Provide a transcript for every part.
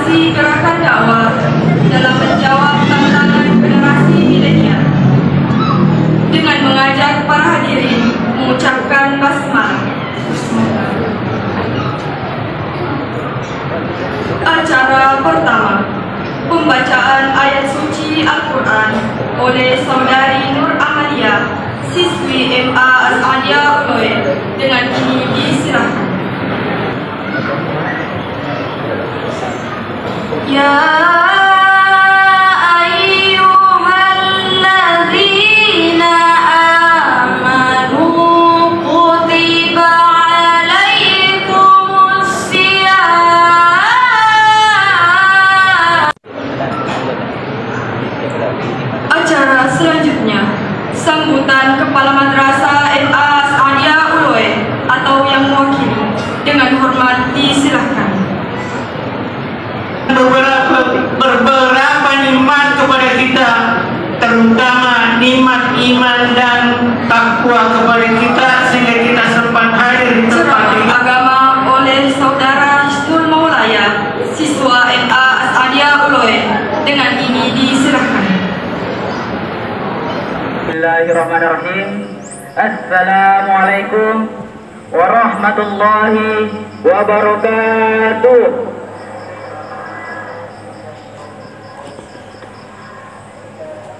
kontribusi gerakan dakwah dalam menjawab tantangan generasi milenial dengan mengajak para hadirin mengucapkan basmalah. Acara pertama, pembacaan ayat suci Al-Quran oleh Saudari Nur Amalia, siswi MA Al-Alia Uloe, dengan ini disilakan. Ya ayyuhalladzina amanu kutiba alaikumus siyam. Acara selanjutnya, sambutan Kepala Madrasah MA Al-Alia Uloe atau yang mewakili, dengan hormat disilahkan. Beberapa nikmat kepada kita, terutama nikmat iman dan takwa kepada kita, sehingga kita sempat hadir di tempat ini. Agama oleh Saudara Hisnul Maulaya, siswa MA Al-Alia Uloe, dengan ini disilahkan. Bismillahirrahmanirrahim. Assalamualaikum warahmatullahi wabarakatuh.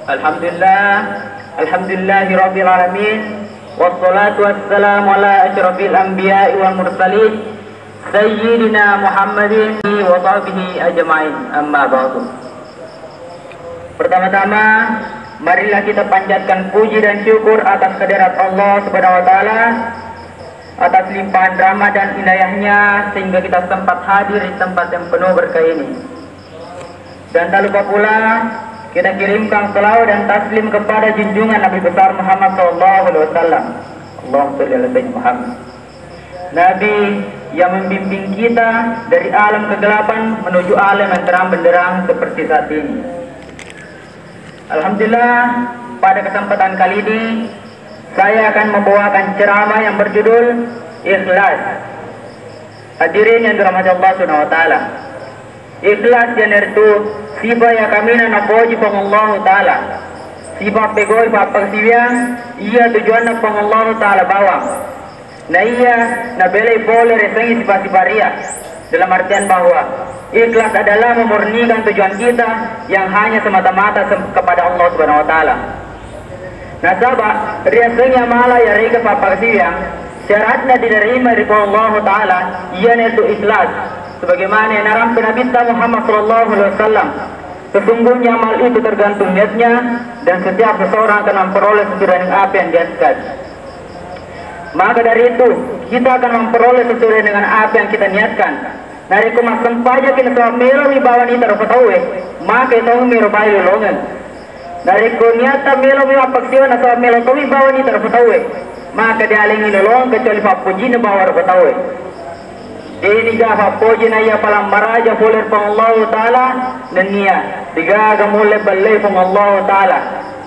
Alhamdulillahi rabbil alamin, wassalatu wassalamu ala asyrafil anbiya'i wal mursalin, sayyidina Muhammadin wa sahbihi ajma'in, amma ba'du. Pertama-tama, marilah kita panjatkan puji dan syukur atas kehadirat Allah Subhanahu wa taala, atas limpahan rahmat dan inayahnya sehingga kita sempat hadir di tempat yang penuh berkah ini. Dan tak lupa pula kita kirimkan selawat dan taslim kepada junjungan Nabi besar Muhammad SAW. Allahumma shalli ala sayyidina Muhammad. Nabi yang membimbing kita dari alam kegelapan menuju alam yang terang benderang seperti saat ini. Alhamdulillah, pada kesempatan kali ini saya akan membawakan ceramah yang berjudul Ikhlas. Hadirin yang dirahmati Allah Subhanahu wa taala. Ikhlas yang itu sifat yang kami nak puji pengallahu taala. Sifat pegoi bapak siang, ia tujuan pengallahu taala bawang. Nah ia nak beli boleh resengi sifat-sifat ria. Dalam artian bahwa ikhlas adalah memurnikan tujuan kita yang hanya semata-mata kepada Allah Subhanahu wa taala. Nah sahabat, riasanya malah ya rika bapak siang, syaratnya diterima dari Allah taala, ia itu ikhlas. Sebagaimana yang naramkan Nabi Muhammad SAW, sesungguhnya amal itu tergantung niatnya, dan setiap seseorang akan memperoleh sesuai dengan apa yang diajarkan. Maka dari itu kita akan memperoleh sesuai dengan apa yang kita niatkan. Dari kumas sempaja kita sama melo wibawa ni taruh maka itu melo bayi lolongan. Dari kunyata melo wibawa paksiwan atau melo tu wibawa ni taruh maka dialengi lolong kecuali papuji ni bawa tahu. Ini gak puji na ia palang maraja fuler pang Allah Ta'ala dan niya digaga mulai balay pang Allah Ta'ala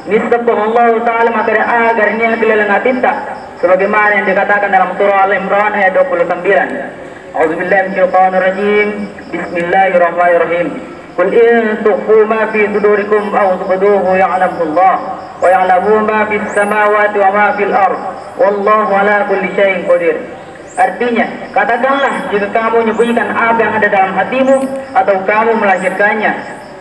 nista pang Allah Ta'ala maka agar niya kilalang atinta sebagaimana yang dikatakan dalam surah Al-Imran ayat 29. A'udzubillahi minasyaitonir rajim. Bismillahirrahmanirrahim. Qul in tukhfu ma fi sudurikum aw tubduhu ya'lamu Allah wa ya'lamu ma fis samawati wa ma fil ard wallahu ala kulli syai'in qadir. Artinya, katakanlah jika kamu menyembunyikan apa yang ada dalam hatimu atau kamu melahirkannya,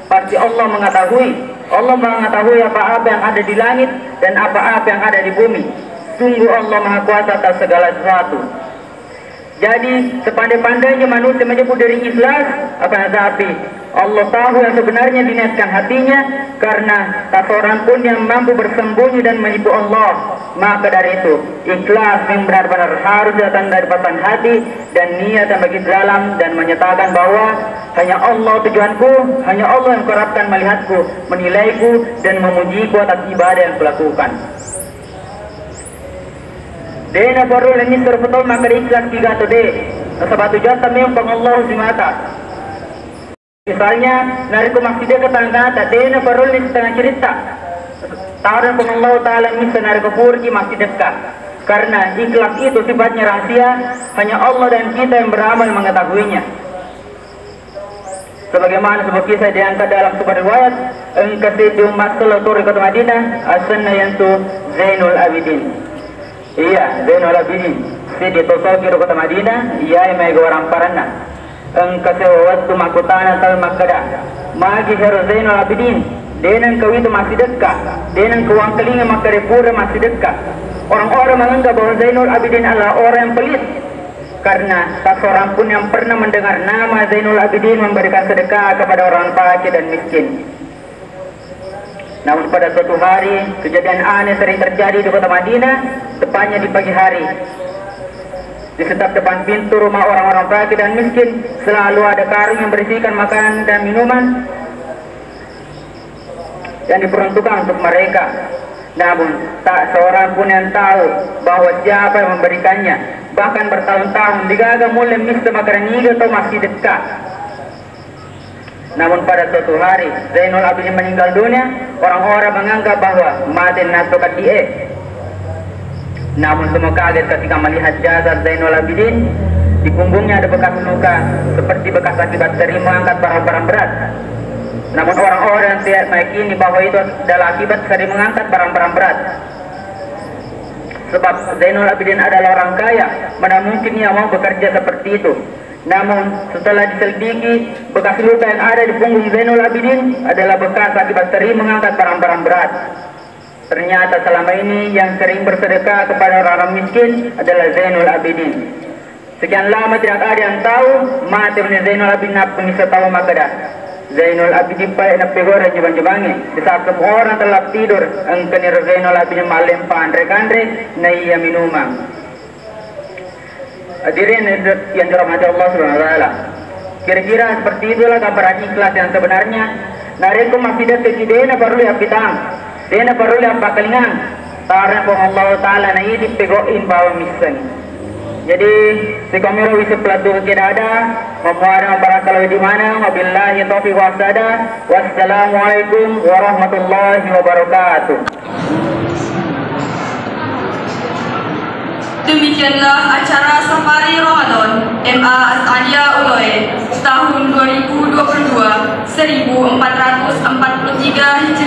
pasti Allah mengetahui. Allah mengetahui apa-apa yang ada di langit dan apa-apa yang ada di bumi. Sungguh Allah Maha Kuasa atas segala sesuatu. Jadi, sepandai-pandainya manusia menyebut diri ikhlas, akan tetapi Allah tahu yang sebenarnya diniatkan hatinya, karena tak seorang pun yang mampu bersembunyi dan menyebut Allah. Maka dari itu, ikhlas yang benar-benar harus datang dari pasang hati dan niat yang bagi dalam, dan menyatakan bahwa hanya Allah tujuanku, hanya Allah yang kuharapkan melihatku, menilaiku, dan memujiku atas ibadah yang kulakukan. Dena baru lagi servetol maka ikhlas tiga tu de. Sebatu jata memang Allah semata. Misalnya, nariku maksudnya ketangga, dena baru lagi setengah cerita. Taran Allah Ta'ala misal nariku purki masih dekat. Karena ikhlas itu sifatnya rahasia, hanya Allah dan kita yang beramal mengetahuinya. sebagaimana sebuah kisah diangkat dalam sebuah riwayat engkasidium masal turi kota Madinah asanna yantu Zainul Abidin. Iya, Zainul Abidin sidi tosokir kota Madinah iya mai orang parana engkasewatu makutana tal makada magi hero Zainul Abidin denan kawitu masih dekat denan kawang kelinga makare pura masih dekat. Orang-orang menganggap bahwa Zainul Abidin adalah orang yang pelit karena tak seorang pun yang pernah mendengar nama Zainul Abidin memberikan sedekah kepada orang fakir dan miskin. Namun pada suatu hari kejadian aneh sering terjadi di kota Madinah, tepatnya di pagi hari. Di setiap depan pintu rumah orang-orang fakir dan miskin selalu ada karung yang berisikan makanan dan minuman yang diperuntukkan untuk mereka. Namun tak seorang pun yang tahu bahwa siapa yang memberikannya. Bahkan bertahun-tahun digaga mulai mista makanan ini atau masih dekat. Namun pada suatu hari Zainul Abidin meninggal dunia, orang-orang menganggap bahwa mati nasukat dia. Namun semua kaget ketika melihat jasad Zainul Abidin. Di punggungnya ada bekas luka seperti bekas akibat sering mengangkat barang-barang berat. Namun orang-orang tidak meyakini bahwa itu adalah akibat sering mengangkat barang-barang berat. Sebab Zainul Abidin adalah orang kaya, mana mungkin ia mau bekerja seperti itu. Namun setelah diselidiki, bekas luka yang ada di punggung Zainul Abidin adalah bekas akibat sering mengangkat barang-barang berat. Ternyata selama ini yang sering bersedekah kepada orang-orang miskin adalah Zainul Abidin. Sekian lama tidak ada yang tahu mati Zainul Abidin apa bisa tahu makadah. Zainul Abidin payah nak pegor jebang-jebangi. Di saat semua orang telah tidur, engkenir Zainul Abidin malempa andre-andre na iya minumang. Hadirin yang dirahmati Allah Subhanahu wa taala. Kira-kira seperti itulah gambaran ikhlas yang sebenarnya. Nariku masih dekat dena perlu lihat pitang. Dena perlu lihat pakalingan. Tarna po Allah taala na idi pegoin bawa misan. Jadi si kamera bisa pelatu kita ada memuara barangkali di mana wabillahi taufiq wasada. Wassalamualaikum warahmatullahi wabarakatuh. Demikianlah acara Safari Ramadan MA As'adiyah Uloe tahun 2022 1443 Hijriah.